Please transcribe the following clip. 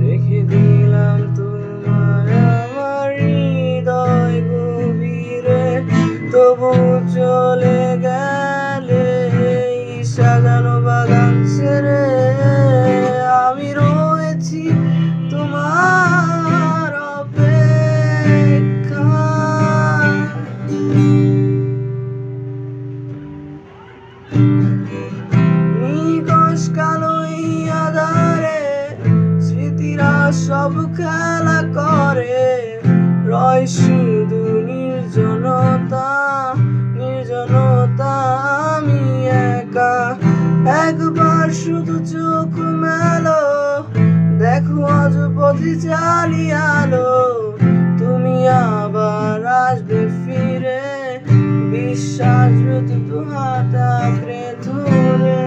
রেখে দিলাম তোমায় আমার হৃদয় গভীরে, তবু চলে গেলে এই সাজানো বাগান ছেড়ে। আমি রয়েছি তোমার অপেক্ষায়। নিকশ কালো এই আঁধারে স্মৃতিরা সব খেলা করে, রয় শুধু নির্জনতা নির্জনতা। আমি একা, একবার শুধু চোখ মেলো, দেখো আজ পথে চালি আলো। তুমি আবার আসবে ফিরে, বিশ্বাস দু হাত আঁকড়ে ধরে।